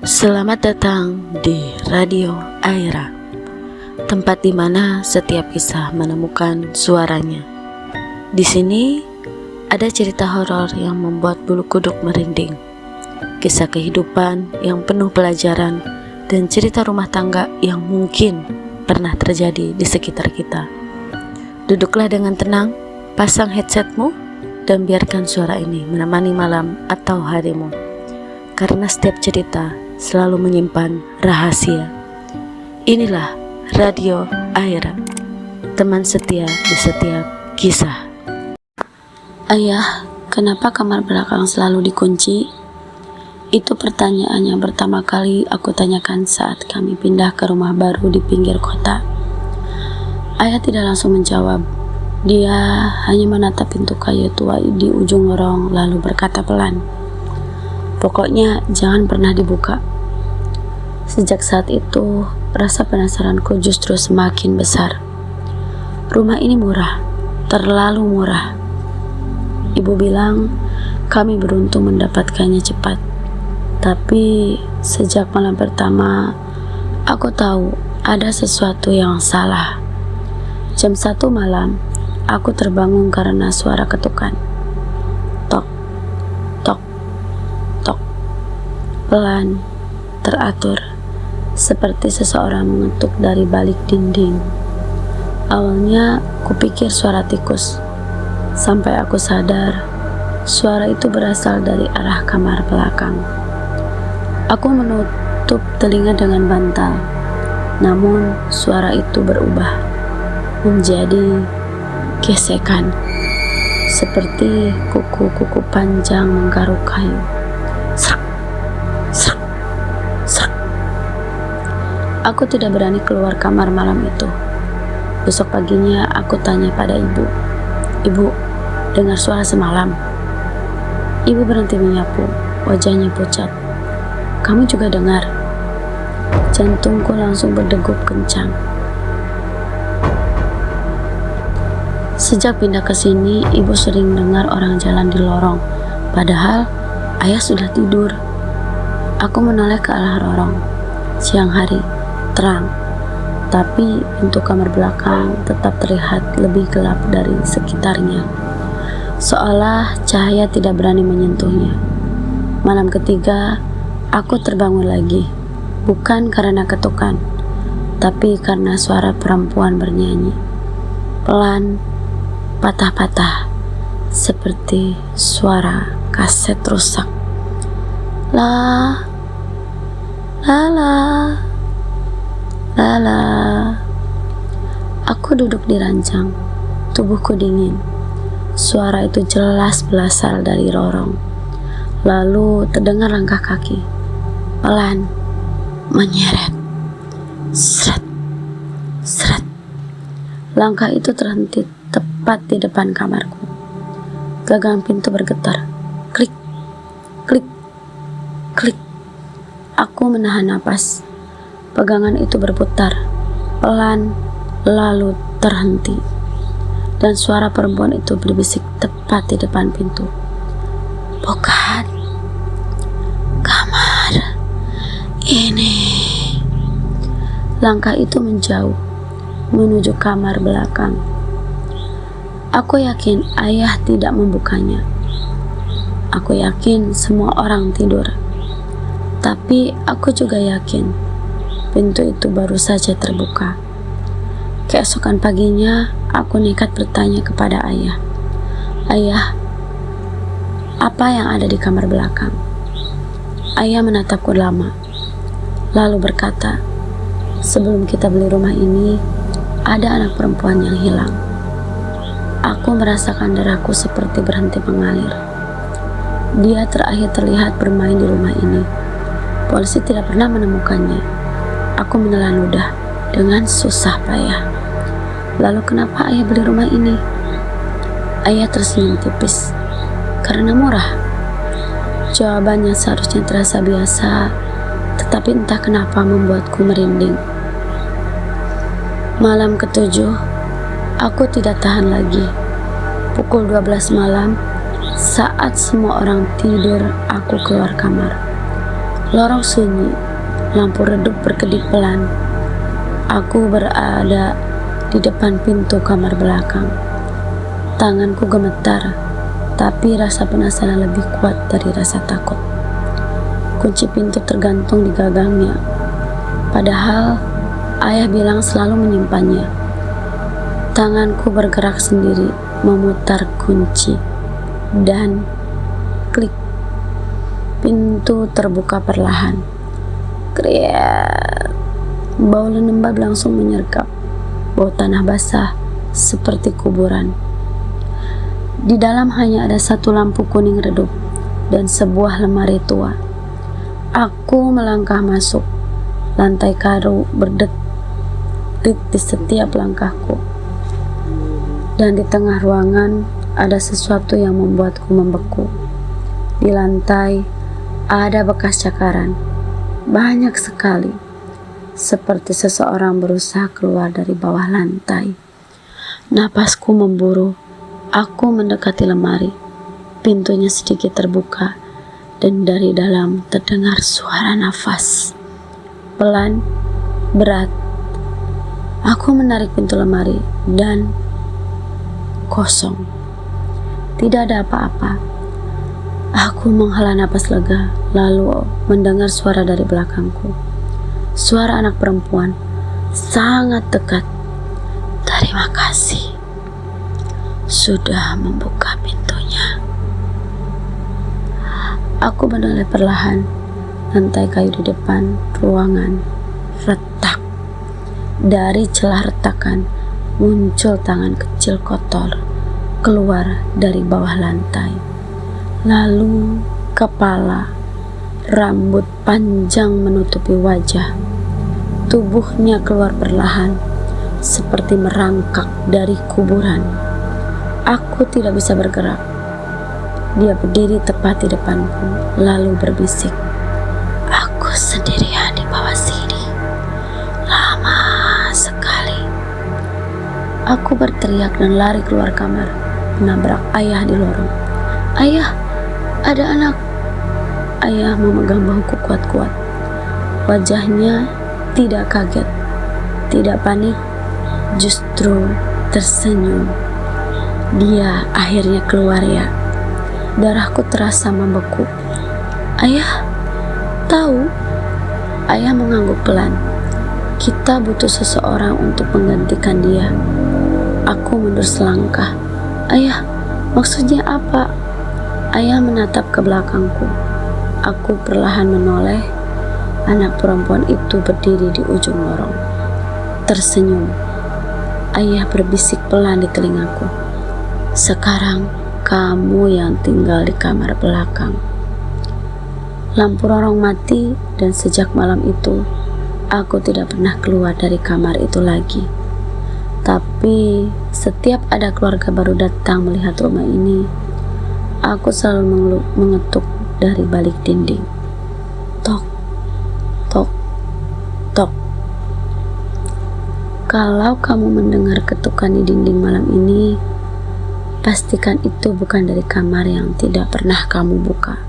Selamat datang di Radio Aira, tempat di mana setiap kisah menemukan suaranya. Di sini ada cerita horor yang membuat bulu kuduk merinding, kisah kehidupan yang penuh pelajaran, dan cerita rumah tangga yang mungkin pernah terjadi di sekitar kita. Duduklah dengan tenang, pasang headsetmu, dan biarkan suara ini menemani malam atau harimu. Karena setiap cerita selalu menyimpan rahasia. Inilah Radio Aira, teman setia di setiap kisah. Ayah, kenapa kamar belakang selalu dikunci? Itu pertanyaan yang pertama kali aku tanyakan saat kami pindah ke rumah baru di pinggir kota. Ayah tidak langsung menjawab. Dia hanya menatap pintu kayu tua di ujung lorong lalu berkata pelan, "Pokoknya jangan pernah dibuka." Sejak saat itu, rasa penasaranku justru semakin besar. Rumah ini murah, terlalu murah. Ibu bilang kami beruntung mendapatkannya cepat. Tapi sejak malam pertama, aku tahu ada sesuatu yang salah. Jam 1 malam, aku terbangun karena suara ketukan. Tok, tok, tok. Pelan, teratur, seperti seseorang mengetuk dari balik dinding. Awalnya kupikir suara tikus, sampai aku sadar suara itu berasal dari arah kamar belakang. Aku menutup telinga dengan bantal, namun suara itu berubah menjadi gesekan, seperti kuku-kuku panjang menggaruk kayu. Srak, srak, srak. Aku tidak berani keluar kamar malam itu. Besok paginya aku tanya pada ibu, "Ibu, dengar suara semalam?" Ibu berhenti menyapu, wajahnya pucat. "Kamu juga dengar?" Jantungku langsung berdegup kencang. Sejak pindah ke sini, ibu sering dengar orang jalan di lorong, padahal ayah sudah tidur. Aku menoleh ke arah lorong. Siang hari, terang, tapi pintu kamar belakang tetap terlihat lebih gelap dari sekitarnya, seolah cahaya tidak berani menyentuhnya. Malam ketiga, aku terbangun lagi, bukan karena ketukan, tapi karena suara perempuan bernyanyi, pelan, patah-patah, seperti suara kaset rusak. La, la, la, la, la. Aku duduk di ranjang, tubuhku dingin. Suara itu jelas berasal dari lorong. Lalu terdengar langkah kaki, pelan, menyeret. Seret, seret. Langkah itu terhenti tepat di depan kamarku. Gagang pintu bergetar. Klik, klik, klik. Aku menahan napas. Pegangan itu berputar, pelan, lalu terhenti. Dan suara perempuan itu berbisik tepat di depan pintu. "Bukan kamar ini." Langkah itu menjauh, menuju kamar belakang. Aku yakin ayah tidak membukanya. Aku yakin semua orang tidur. Tapi aku juga yakin pintu itu baru saja terbuka. Keesokan paginya, aku nekat bertanya kepada ayah, "Ayah, apa yang ada di kamar belakang?" Ayah menatapku lama, lalu berkata, "Sebelum kita beli rumah ini, ada anak perempuan yang hilang." Aku merasakan darahku seperti berhenti mengalir. Dia terakhir terlihat bermain di rumah ini. Polisi tidak pernah menemukannya. Aku menelan ludah dengan susah payah. "Lalu kenapa ayah beli rumah ini?" Ayah tersenyum tipis. "Karena murah." Jawaban yang seharusnya terasa biasa, tetapi entah kenapa membuatku merinding. Malam ketujuh, aku tidak tahan lagi. Pukul 12 malam, saat semua orang tidur, aku keluar kamar. Lorong sunyi, lampu redup berkedip pelan. Aku berada di depan pintu kamar belakang. Tanganku gemetar, tapi rasa penasaran lebih kuat dari rasa takut. Kunci pintu tergantung di gagangnya, padahal ayah bilang selalu menyimpannya. Tanganku bergerak sendiri memutar kunci, dan klik, pintu terbuka perlahan. Kriat, bau lembab langsung menyergap, bau tanah basah seperti kuburan. Di dalam hanya ada satu lampu kuning redup dan sebuah lemari tua. Aku melangkah masuk. Lantai kayu berdetik di setiap langkahku. Dan di tengah ruangan ada sesuatu yang membuatku membeku. Di lantai ada bekas cakaran, banyak sekali, seperti seseorang berusaha keluar dari bawah lantai. Napasku memburu. Aku mendekati lemari. Pintunya sedikit terbuka, dan dari dalam terdengar suara nafas. Pelan, berat. Aku menarik pintu lemari, dan kosong. Tidak ada apa-apa. Aku menghela napas lega, lalu mendengar suara dari belakangku. Suara anak perempuan, sangat dekat. Terima kasih sudah membuka pintunya. Aku menoleh perlahan. Lantai kayu di depan ruangan retak. Dari celah retakan muncul tangan kecil kotor keluar dari bawah lantai. Lalu kepala, rambut panjang menutupi wajah. Tubuhnya keluar perlahan, seperti merangkak dari kuburan. Aku tidak bisa bergerak. Dia berdiri tepat di depanku, lalu berbisik, "Aku sendirian di bawah sini. Lama sekali." Aku berteriak dan lari keluar kamar, menabrak ayah di lorong. "Ayah, ada anak!" Ayah memegang bahuku kuat-kuat. Wajahnya tidak kaget, tidak panik, justru tersenyum. Dia akhirnya keluar ya. Darahku terasa membeku. "Ayah, tahu?" Ayah mengangguk pelan. "Kita butuh seseorang untuk menggantikan dia." Aku mundur selangkah. "Ayah, maksudnya apa?" Ayah menatap ke belakangku. Aku perlahan menoleh. Anak perempuan itu berdiri di ujung lorong, tersenyum. Ayah berbisik pelan di telingaku, "Sekarang kamu yang tinggal di kamar belakang." Lampu lorong mati, dan sejak malam itu aku tidak pernah keluar dari kamar itu lagi. Tapi setiap ada keluarga baru datang melihat rumah ini, aku selalu mengetuk dari balik dinding. Tok, tok, tok. Kalau kamu mendengar ketukan di dinding malam ini, pastikan itu bukan dari kamar yang tidak pernah kamu buka.